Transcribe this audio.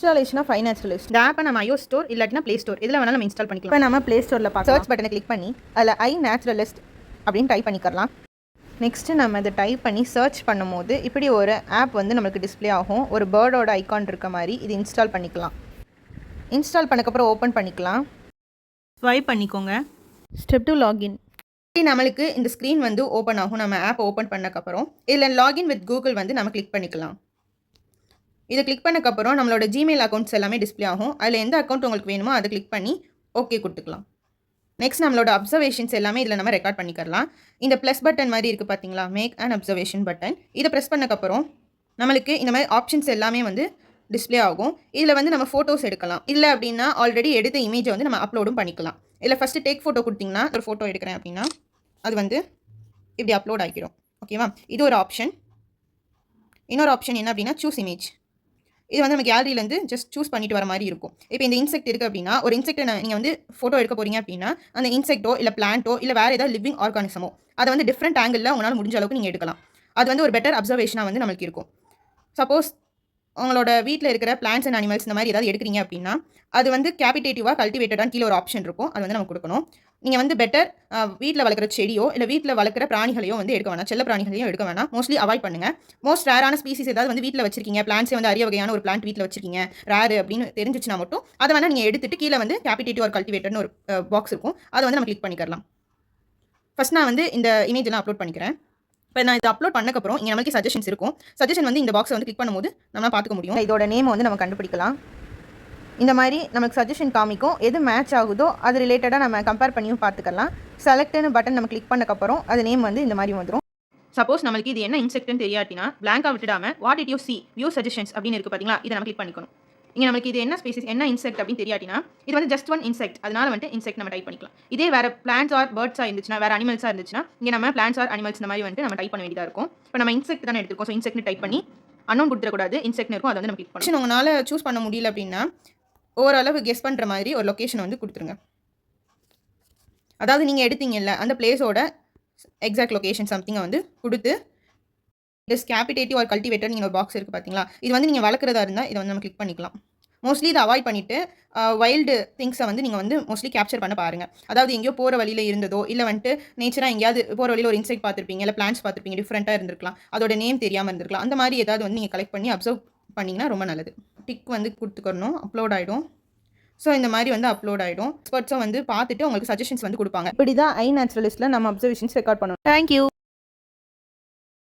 Installation of iNaturalist. இந்த ஆப்பை நம்ம iOS ஸ்டோர் இல்லாட்டினா ப்ளே ஸ்டோர் இதில் வேணாலும் நம்ம இன்ஸ்டால் பண்ணிக்கலாம். இப்போ நம்ம ப்ளே ஸ்டோரில் பார்த்து சர்ச் பட்டனை கிளிக் பண்ணி அதில் iNaturalist அப்படின்னு டைப் பண்ணிக்கலாம். நெக்ஸ்ட்டு நம்ம இதை டைப் பண்ணி சர்ச் பண்ணும்போது இப்படி ஒரு ஆப் வந்து நம்மளுக்கு டிஸ்பிளே ஆகும். ஒரு பேர்டோட ஐக்கான் இருக்க மாதிரி இது இன்ஸ்டால் பண்ணிக்கலாம். இன்ஸ்டால் பண்ணக்கப்புறம் ஓப்பன் பண்ணிக்கலாம். ஸ்வைப் பண்ணிக்கோங்க. Step 2 login. நம்மளுக்கு இந்த ஸ்க்ரீன் வந்து ஓப்பன் ஆகும். நம்ம ஆப் ஓப்பன் பண்ணக்கப்புறம் இதில் லாகின் வித் கூகுள் வந்து நம்ம கிளிக் பண்ணிக்கலாம். இதை கிளிக் பண்ணக்கப்புறம் நம்மளோட ஜிமெயில் அக்கௌண்ட்ஸ் எல்லாமே டிஸ்பிளே ஆகும். அதில் எந்த அக்கௌண்ட் உங்களுக்கு வேணுமோ அதை கிளிக் பண்ணி ஓகே கொடுத்துக்கலாம். நெக்ஸ்ட் நம்மளோட அப்சர்வேஷன்ஸ் எல்லாமே இதில் நம்ம ரெக்கார்ட் பண்ணிக்கலாம். இந்த ப்ளஸ் பட்டன் மாதிரி இருக்குது பார்த்தீங்களா, மேக் அண்ட் அப்சர்வேஷன் பட்டன். இதை ப்ரெஸ் பண்ணக்கப்புறம் நம்மளுக்கு இந்த மாதிரி ஆப்ஷன்ஸ் எல்லாமே வந்து டிஸ்பிளே ஆகும். இதில் வந்து நம்ம ஃபோட்டோஸ் எடுக்கலாம். இல்லை அப்படின்னா ஆல்ரெடி எடுத்த இமேஜை வந்து நம்ம அப்லோடும் பண்ணிக்கலாம். இல்லை ஃபஸ்ட்டு டேக் ஃபோட்டோ கொடுத்திங்கன்னா ஒரு ஃபோட்டோ எடுக்கிறேன் அப்படின்னா அது வந்து இப்படி அப்லோட் ஆகிக்கிறோம். ஓகேவா, இது ஒரு ஆப்ஷன். இன்னொரு ஆப்ஷன் என்ன அப்படின்னா சூஸ் இமேஜ். இது வந்து நம்ம கேலரியிலேருந்து ஜஸ்ட் சூஸ் பண்ணிட்டு வர மாதிரி இருக்கும். இப்போ இந்த இன்செக்ட் இருக்குது அப்படின்னா ஒரு இன்செக்ட்டை நீங்கள் வந்து ஃபோட்டோ எடுக்க போகிறீங்க அப்படின்னா அந்த இன்செக்ட்டோ இல்லை பிளான்ட்டோ இல்லை வேறு ஏதாவது லிவிங் ஆர்கானிசமோ அதை வந்து டிஃப்ரெண்ட் ஆங்கிளில் உங்களால் முடிஞ்ச அளவுக்கு நீங்கள் எடுக்கலாம். அது வந்து ஒரு பெட்டர் அப்சர்வேஷனாக வந்து நம்மளுக்கு இருக்கும். சப்போஸ் உங்களோட வீட்டில் இருக்கிற பிளான்ட்ஸ் அண்ட் அனிமல்ஸ் இந்த மாதிரி ஏதாவது எடுக்கிறீங்க அப்படின்னா அது வந்து கேபிடேட்டிவாக கல்டிவேட்டடான்னு கீழே ஒரு ஆப்ஷன் இருக்கும். அது வந்து நம்ம கொடுக்கணும். நீங்கள் வந்து பெட்டர் வீட்டில் வளர்க்குற செடியோ இல்லை வீட்டில் வளர்க்குற பிராணிகளையோ வந்து எடுக்க வேணாம். செல்ல பிராணிகளையும் எடுக்க வேணாம். மோஸ்ட்லி அவாய்ட் பண்ணுங்கள். மோஸ்ட் ரேரான ஸ்பீசிஸ் ஏதாவது வந்து வீட்டில் வச்சிருக்கீங்க, பிளான்ட்ஸே வந்து அரிய வகையான ஒரு பிளான்ட் வீட்டில் வச்சிருக்கீங்க, ரேரு அப்படின்னு தெரிஞ்சிச்சுன்னா மட்டும் அதை வேணால் நீங்கள் எடுத்துட்டு கீழே வந்து கேபிடேட்டிவ் ஒரு கல்டிவேட்டர்னு ஒரு பாக்ஸ் இருக்கும். அதை வந்து நம்ம கிளிக் பண்ணிக்கலாம். ஃபஸ்ட் நான் வந்து இந்த இமேஜ் எல்லாம் அப்லோட் பண்ணிக்கிறேன். இப்போ நான் இதை அப்லோட் பண்ணக்கப்புறம் இங்கே நம்மளுக்கு சஜஷன்ஸ் இருக்கும். சஜஷன் வந்து இந்த பாக்ஸை வந்து கிளிக் பண்ணும்போது நம்ம பார்த்துக்க முடியும். இதோட நேம் வந்து நம்ம கண்டுபிடிக்கலாம். இந்த மாதிரி நமக்கு சஜஷன் காமிக்கும். எது மேட்ச் ஆகுதோ அது ரிலேட்டடாக நம்ம கம்பேர் பண்ணியும் பார்த்துக்கலாம். செலக்ட்னு பட்டன் நம்ம கிளிக் பண்ணக்கப்புறம் அது நேம் வந்து இந்த மாதிரி வந்துடும். சப்போஸ் நம்மளுக்கு இது என்ன இன்செக்ட்னு தெரியாட்டினா பிளாங்காக விட்டுடாமல் what it you see view suggestions அப்படின்னு இருக்குது பார்த்தீங்களா, இதை நம்ம கிளிக் பண்ணிக்கணும். இங்கே நம்மளுக்கு இது என்ன ஸ்பீசிஸ் என்ன இன்செக்ட் அப்படின்னு தெரியாட்டினா இது வந்து ஜஸ்ட் ஒன் இன்செக்ட், அதனால வந்து இன்செக்ட் நம்ம டைப் பண்ணிக்கலாம். இதே வேறு பிளான்ஸ் ஆர் பேர்ட்ஸாக இருந்துச்சுன்னா வேறு அனிமல்ஸாக இருந்துச்சுன்னா இங்கே நம்ம பிளான்ஸ் ஆர் அனிமல்ஸ் இந்த மாதிரி வந்து நம்ம டைப் பண்ண வேண்டியதாக இருக்கும். இப்போ நம்ம இன்செக்ட் தானே எடுத்துருக்கோம். ஸோ இன்செக்ட்னு டைப் பண்ணி அன்னோன் கொடுத்துடக்கூடாது, இன்செக்ட்னு இருக்கும். அதை வந்து நம்ம கிளிக் பண்ணி உங்களால் சூஸ் பண்ண முடியல அப்படின்னா ஓரளவு கெஸ் பண்ணுற மாதிரி ஒரு லொக்கேஷன் வந்து கொடுத்துருங்க. அதாவது நீங்கள் எடுத்தீங்கல்ல அந்த பிளேஸோட எக்ஸாக்ட் லொக்கேஷன் சம்திங்கை வந்து கொடுத்து இஸ் கேபிடேட்டிவ் ஆர் கல்டிவேட்டர் நீங்கள் ஒரு பாக்ஸ் இருக்குது பார்த்தீங்களா, இது வந்து நீங்கள் வளர்க்குறதா இருந்தால் இதை வந்து நம்ம கிளிக் பண்ணிக்கலாம். மோஸ்ட்லி இதை அவாய்ட் பண்ணிவிட்டு வைல்டு திங்ஸை வந்து நீங்கள் வந்து மோஸ்ட்லி கேப்சர் பண்ண பாருங்கள். அதாவது எங்கேயோ போகிற வழியில் இருந்ததோ இல்லை வந்துட்டு நேச்சராக எங்கேயாவது போகிற வழியில் ஒரு இன்செக்ட் பார்த்துருப்பீங்க, இல்லை பிளான்ஸ் பார்த்துருப்பீங்க, டிஃப்ரெண்ட்டாக இருந்திருக்கலாம், அதோட நேம் தெரியாமல் இருந்திருக்கலாம். அந்த மாதிரி ஏதாவது வந்து நீங்கள் கலெக்ட் பண்ணி அப்சர்வ் பண்ணிங்கன்னா ரொம்ப நல்லது. டிக் வந்து கொடுத்துக்கணும், அப்லோட் ஆகிடும். ஸோ இந்த மாதிரி வந்து அப்லோட் ஆகிடும். எக்ஸ்பர்ட்ஸும் வந்து பார்த்துட்டு உங்களுக்கு சஜஷன்ஸ் வந்து கொடுப்பாங்க. இப்படி தான் iNaturalistல நம்ம அப்சர்வேஷன்ஸ் ரெக்கார்ட் பண்ணணும். தேங்க்யூ.